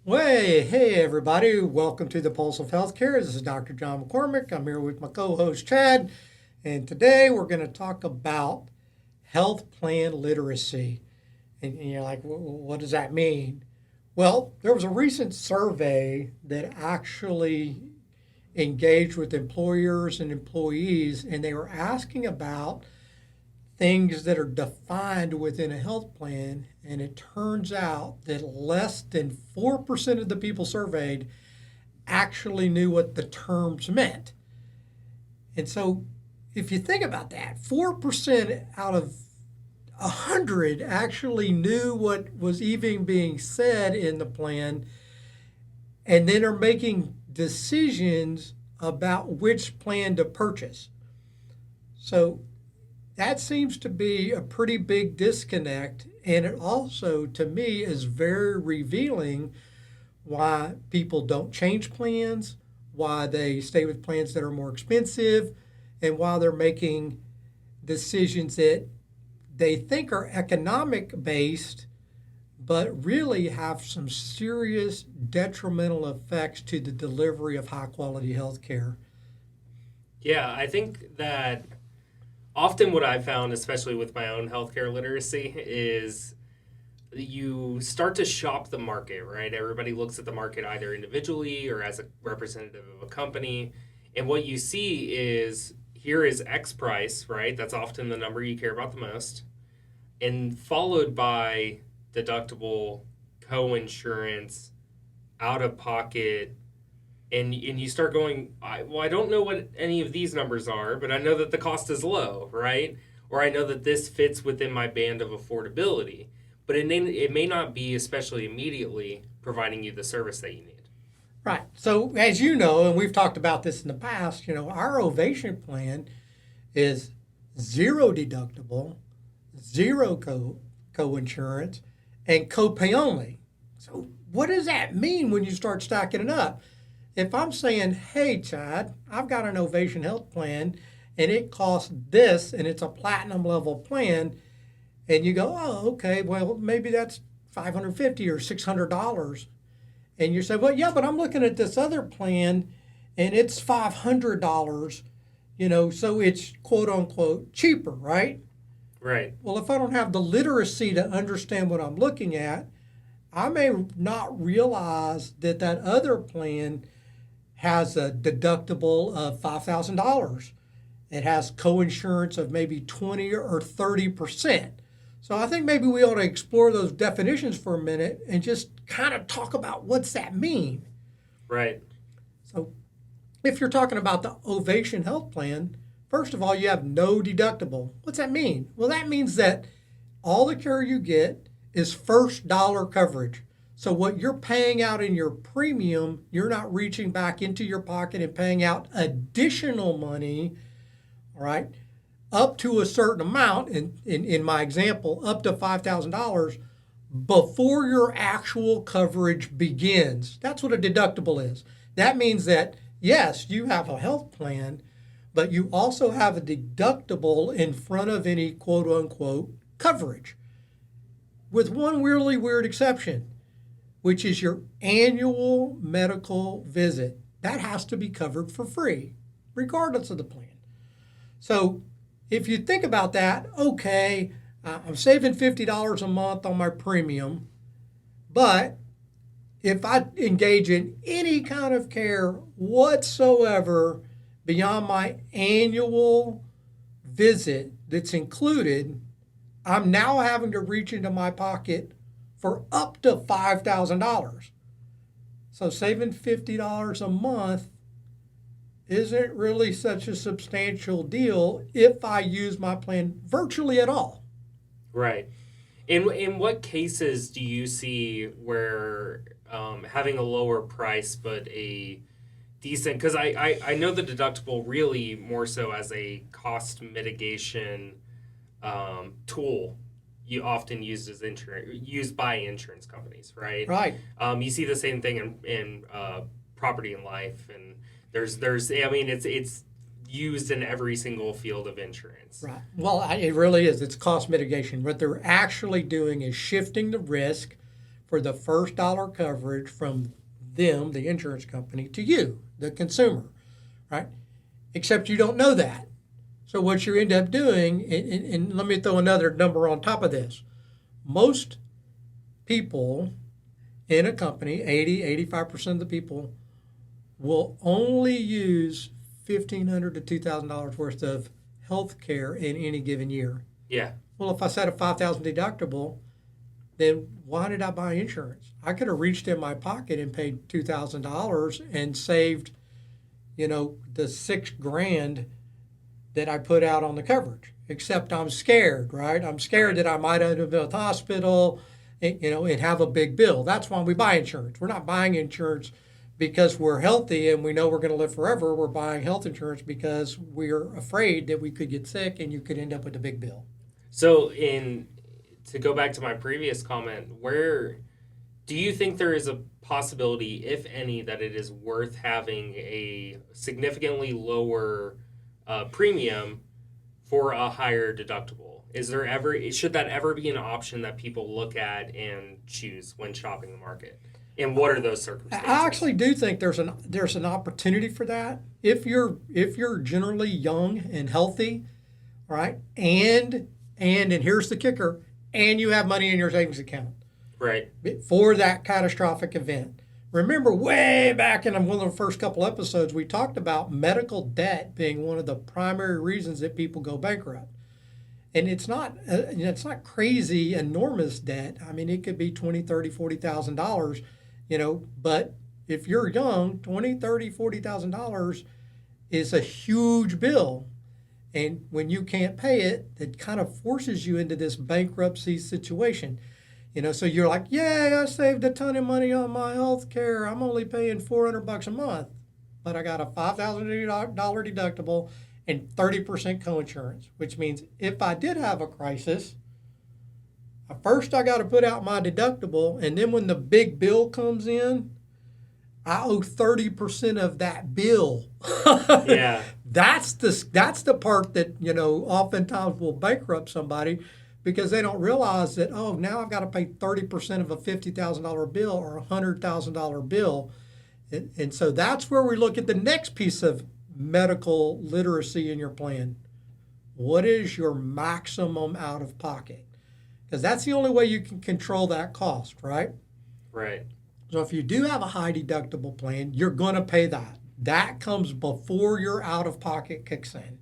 Hey everybody, welcome to the Pulse of Healthcare. This is Dr. John McCormick. I'm here with my co-host Chad, and today we're going to talk about health plan literacy. And you're like, what does that mean? Well, there was a recent survey that actually engaged with employers and employees, and they were asking about things that are defined within a health plan, and it turns out that less than 4% of the people surveyed actually knew what the terms meant. And so, if you think about that, 4% out of 100 actually knew what was even being said in the plan, and then are making decisions about which plan to purchase. So, that seems to be a pretty big disconnect. And it also, to me, is very revealing why people don't change plans, why they stay with plans that are more expensive, and why they're making decisions that they think are economic based, but really have some serious detrimental effects to the delivery of high quality health care. Yeah, I think that often what I've found, especially with my own healthcare literacy, is you start to shop the market, right? Everybody looks at the market either individually or as a representative of a company. And what you see is here is X price, right? That's often the number you care about the most. And followed by deductible, co insurance, out of pocket, and you start going, I don't know what any of these numbers are, but I know that the cost is low, right? Or I know that this fits within my band of affordability. But it may not be, especially immediately, providing you the service that you need. Right. So, as you know, and we've talked about this in the past, our Ovation plan is zero deductible, zero co-insurance, and copay only. So what does that mean when you start stacking it up? If I'm saying, hey, Chad, I've got an Ovation Health plan and it costs this and it's a platinum level plan, and you go, oh, okay, well, maybe that's 550 or $600. And you say, well, yeah, but I'm looking at this other plan and it's $500, so it's quote unquote cheaper, right? Right. Well, if I don't have the literacy to understand what I'm looking at, I may not realize that that other plan has a deductible of $5,000. It has co-insurance of maybe 20 or 30%. So I think maybe we ought to explore those definitions for a minute and just kind of talk about what's that mean. Right. So if you're talking about the Ovation Health Plan, first of all, you have no deductible. What's that mean? Well, that means that all the care you get is first dollar coverage. So what you're paying out in your premium, you're not reaching back into your pocket and paying out additional money, all right, up to a certain amount, in my example, up to $5,000 before your actual coverage begins. That's what a deductible is. That means that, yes, you have a health plan, but you also have a deductible in front of any quote unquote coverage, with one really weird exception, which is your annual medical visit. That has to be covered for free, regardless of the plan. So if you think about that, okay, I'm saving $50 a month on my premium, but if I engage in any kind of care whatsoever beyond my annual visit that's included, I'm now having to reach into my pocket for up to $5,000. So saving $50 a month isn't really such a substantial deal if I use my plan virtually at all. Right. In what cases do you see where having a lower price but a decent, because I know the deductible really more so as a cost mitigation tool you often used as insurance used by insurance companies, right? Right. You see the same thing in property and life, and there's I mean it's used in every single field of insurance. Right. Well, it really is. It's cost mitigation. What they're actually doing is shifting the risk for the first dollar coverage from them, the insurance company, to you, the consumer, right? Except you don't know that. So what you end up doing, and let me throw another number on top of this. Most people in a company, 85% of the people, will only use $1,500 to $2,000 worth of health care in any given year. Yeah. Well, if I set a $5,000 deductible, then why did I buy insurance? I could have reached in my pocket and paid $2,000 and saved, the $6,000 that I put out on the coverage. Except I'm scared, right? I'm scared that I might end up at the hospital, and have a big bill. That's why we buy insurance. We're not buying insurance because we're healthy and we know we're going to live forever. We're buying health insurance because we're afraid that we could get sick and you could end up with a big bill. So, to go back to my previous comment, where do you think there is a possibility, if any, that it is worth having a significantly lower premium for a higher deductible? Should that ever be an option that people look at and choose when shopping the market? And what are those circumstances? I actually do think there's an opportunity for that if you're generally young and healthy, right? And here's the kicker, and you have money in your savings account, right, for that catastrophic event. Remember, way back in one of the first couple episodes, we talked about medical debt being one of the primary reasons that people go bankrupt. And it's not crazy, enormous debt. I mean, it could be $20,000, $30,000, $40,000, but if you're young, $20,000, $30,000, $40,000 is a huge bill. And when you can't pay it, it kind of forces you into this bankruptcy situation. So you're like, yay, I saved a ton of money on my health care. I'm only paying $400 a month, but I got a $5,000 deductible and 30% coinsurance, which means if I did have a crisis, first I got to put out my deductible, and then when the big bill comes in, I owe 30% of that bill. Yeah. That's the part that, oftentimes will bankrupt somebody because they don't realize that, now I've got to pay 30% of a $50,000 bill or a $100,000 bill. And so that's where we look at the next piece of medical literacy in your plan. What is your maximum out of pocket? Because that's the only way you can control that cost, right? Right. So if you do have a high deductible plan, you're going to pay that. That comes before your out of pocket kicks in.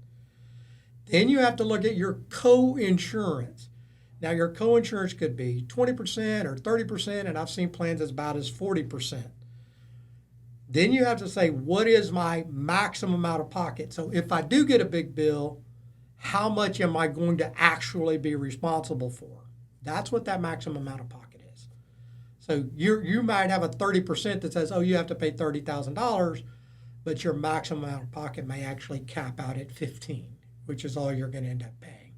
Then you have to look at your co-insurance. Now your co-insurance could be 20% or 30%, and I've seen plans as about as 40%. Then you have to say, what is my maximum out of pocket? So if I do get a big bill, how much am I going to actually be responsible for? That's what that maximum out of pocket is. So you might have a 30% that says, you have to pay $30,000, but your maximum out of pocket may actually cap out at $15,000, which is all you're going to end up paying.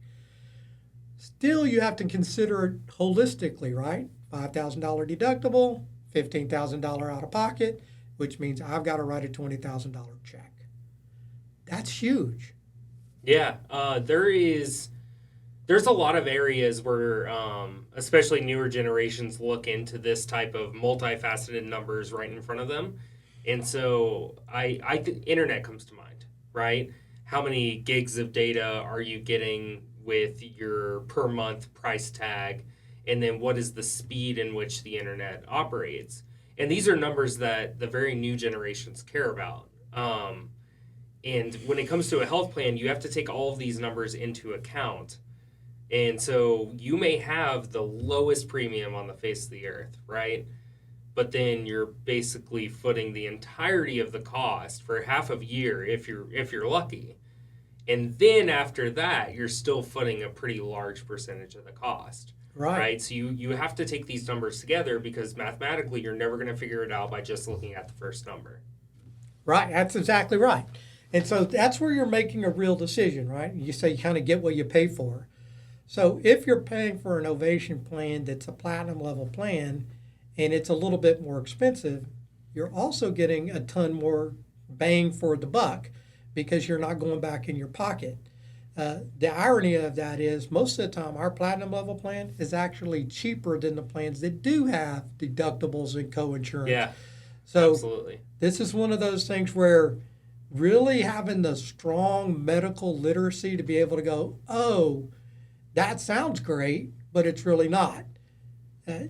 Still, you have to consider it holistically, right? $5,000 deductible, $15,000 out of pocket, which means I've got to write a $20,000 check. That's huge. Yeah, there's a lot of areas where, especially newer generations, look into this type of multifaceted numbers right in front of them. And so internet comes to mind, right? How many gigs of data are you getting with your per month price tag? And then what is the speed in which the internet operates? And these are numbers that the very new generations care about. And when it comes to a health plan, you have to take all of these numbers into account. And so you may have the lowest premium on the face of the earth, right? But then you're basically footing the entirety of the cost for half a year if you're lucky. And then after that, you're still footing a pretty large percentage of the cost. Right. So you have to take these numbers together because mathematically you're never going to figure it out by just looking at the first number. Right. That's exactly right. And so that's where you're making a real decision, right? You say you kind of get what you pay for. So if you're paying for an Ovation plan that's a platinum level plan and it's a little bit more expensive, you're also getting a ton more bang for the buck because you're not going back in your pocket. The irony of that is most of the time our platinum level plan is actually cheaper than the plans that do have deductibles and co-insurance. Yeah, So absolutely. this is one of those things where really having the strong medical literacy to be able to go, oh, that sounds great, but it's really not.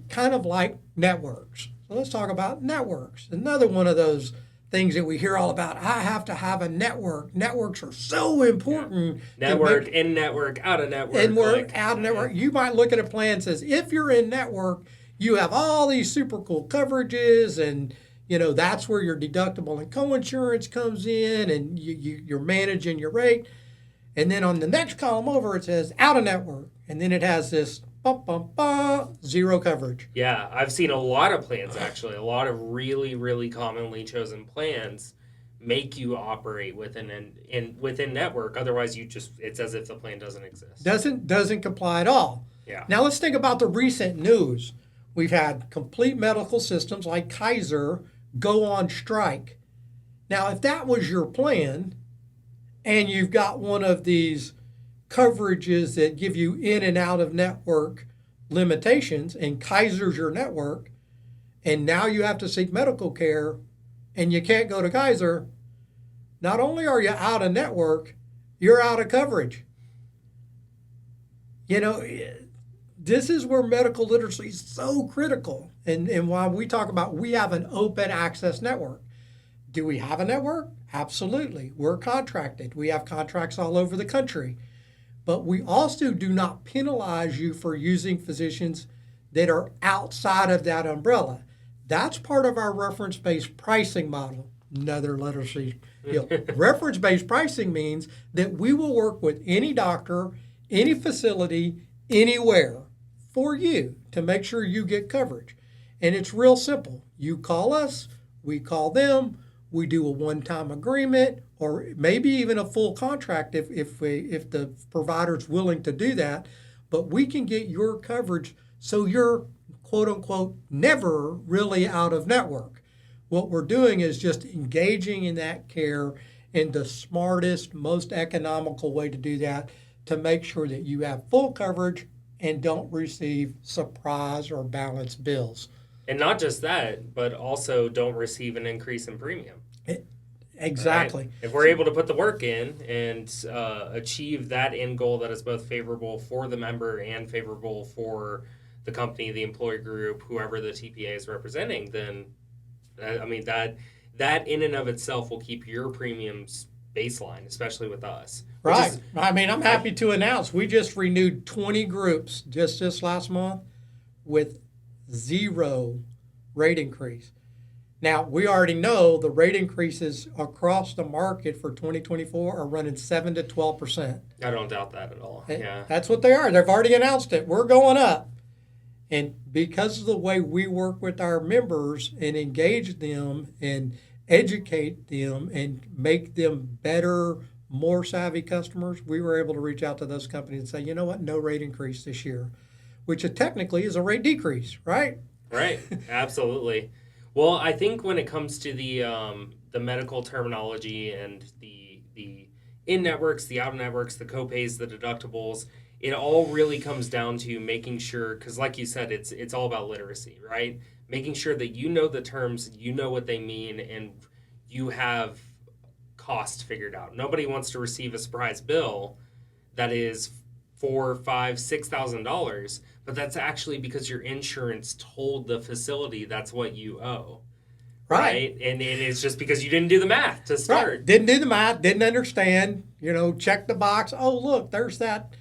Kind of like networks. So let's talk about networks. Another one of those things that we hear all about. I have to have a network. Networks are so important. Network, in network, out of network. And we're out of network. You might look at a plan that says if you're in network, you have all these super cool coverages, and that's where your deductible and co-insurance comes in, and you're managing your rate. And then on the next column over, it says out of network, and then it has this zero coverage. Yeah, I've seen a lot of plans actually. A lot of really, really commonly chosen plans make you operate within network. Otherwise, it's as if the plan doesn't exist. Doesn't comply at all. Yeah. Now let's think about the recent news. We've had complete medical systems like Kaiser go on strike. Now, if that was your plan, and you've got one of these coverages that give you in and out of network limitations, and Kaiser's your network, and now you have to seek medical care, and you can't go to Kaiser, not only are you out of network, you're out of coverage. This is where medical literacy is so critical, and why we talk about we have an open access network. Do we have a network? Absolutely. We're contracted. We have contracts all over the country. But we also do not penalize you for using physicians that are outside of that umbrella. That's part of our reference-based pricing model. Another literacy deal. Reference-based pricing means that we will work with any doctor, any facility, anywhere for you to make sure you get coverage. And it's real simple. You call us, we call them, we do a one-time agreement, or maybe even a full contract if the provider's willing to do that. But we can get your coverage so you're, quote unquote, never really out of network. What we're doing is just engaging in that care in the smartest, most economical way to do that, to make sure that you have full coverage and don't receive surprise or balance bills. And not just that, but also don't receive an increase in premium. Exactly. Right? If we're able to put the work in and achieve that end goal that is both favorable for the member and favorable for the company, the employer group, whoever the TPA is representing, then that in and of itself will keep your premiums baseline, especially with us. Right. I'm happy to announce we just renewed 20 groups just this last month with 0 rate increase. Now, we already know the rate increases across the market for 2024 are running 7 to 12%. I don't doubt that at all. Yeah. That's what they are. They've already announced it. We're going up. And because of the way we work with our members and engage them and educate them and make them better, more savvy customers, we were able to reach out to those companies and say, you know what, no rate increase this year, which technically is a rate decrease, right? Right. Absolutely. Well, I think when it comes to the medical terminology and the in networks, the out networks, the copays, the deductibles, it all really comes down to making sure, because like you said, it's all about literacy, right? Making sure that you know the terms, you know what they mean, and you have cost figured out. Nobody wants to receive a surprise bill that is $4,000, $5,000, $6,000, but that's actually because your insurance told the facility that's what you owe. Right. And it's just because you didn't do the math to start. Right. Didn't do the math, didn't understand, check the box. Oh, look, there's that,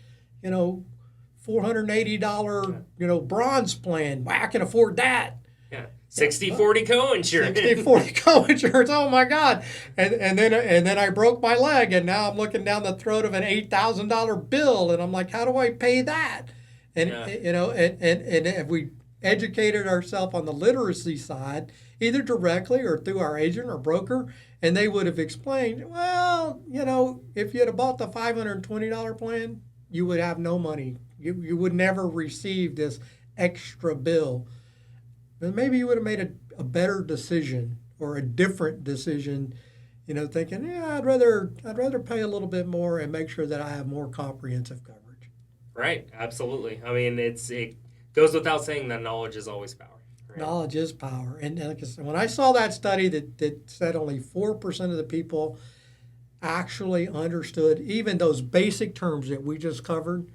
$480, bronze plan. Well, I can afford that. Yeah. 60-40 co-insurance. 60-40 co-insurance. Oh my God. And then I broke my leg, and now I'm looking down the throat of an $8,000 bill, and I'm like, how do I pay that? And and if we educated ourselves on the literacy side, either directly or through our agent or broker, and they would have explained, well, if you had bought the $520 plan, you would have no money. You would never receive this extra bill. But maybe you would have made a better decision or a different decision thinking, yeah, I'd rather pay a little bit more and make sure that I have more comprehensive coverage. Right, absolutely. I mean, it goes without saying that knowledge is always power, right? Knowledge is power. And like I said, when I saw that study that said only 4% of the people actually understood even those basic terms that we just covered,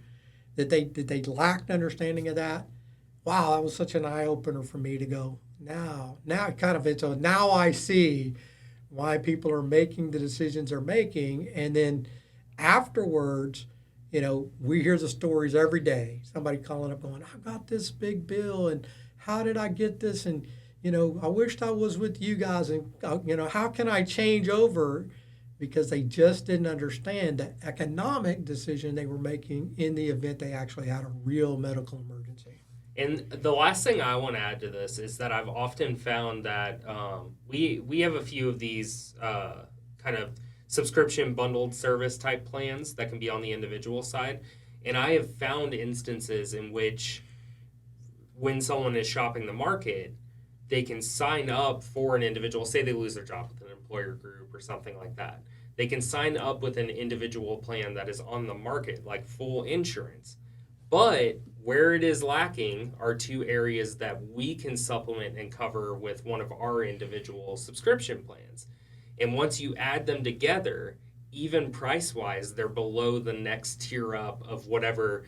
that they lacked understanding of that. Wow, that was such an eye opener for me to go. Now kind of it's a now I see why people are making the decisions they're making, and then afterwards, we hear the stories every day. Somebody calling up going, I got this big bill, and how did I get this? And I wished I was with you guys, and how can I change over? Because they just didn't understand the economic decision they were making in the event they actually had a real medical emergency. And the last thing I want to add to this is that I've often found that we have a few of these kind of subscription bundled service type plans that can be on the individual side, and I have found instances in which when someone is shopping the market, they can sign up for an individual. Say they lose their job with an employer group or something like that. They can sign up with an individual plan that is on the market, like full insurance. But where it is lacking are two areas that we can supplement and cover with one of our individual subscription plans. And once you add them together, even price wise, they're below the next tier up of whatever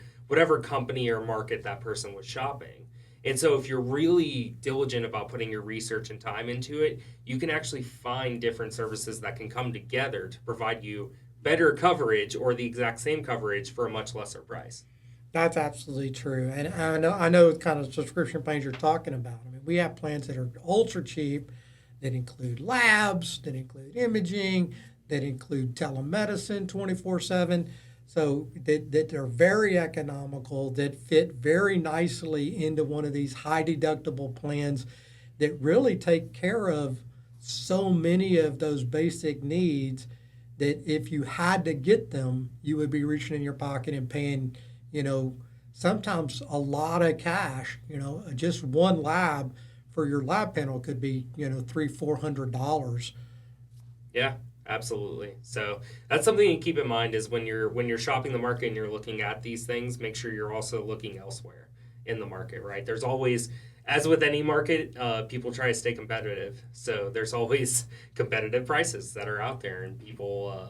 company or market that person was shopping. And so if you're really diligent about putting your research and time into it, you can actually find different services that can come together to provide you better coverage or the exact same coverage for a much lesser price. That's absolutely true. And I know the kind of subscription plans you're talking about. I mean, we have plans that are ultra cheap that include labs, that include imaging, that include telemedicine 24/7. So that they're very economical, that fit very nicely into one of these high deductible plans that really take care of so many of those basic needs that if you had to get them, you would be reaching in your pocket and paying, you know, sometimes a lot of cash. Just one lab for your lab panel could be, $300-400. Yeah, absolutely. So that's something to keep in mind is when you're shopping the market and you're looking at these things, make sure you're also looking elsewhere in the market, right? There's always, as with any market, people try to stay competitive. So there's always competitive prices that are out there, and people,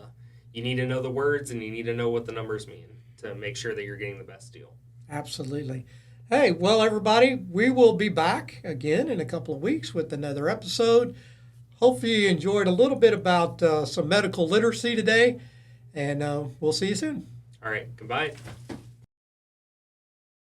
you need to know the words and you need to know what the numbers mean to make sure that you're getting the best deal. Absolutely. Hey, well, everybody, we will be back again in a couple of weeks with another episode. Hopefully, you enjoyed a little bit about some medical literacy today, and we'll see you soon. All right, goodbye.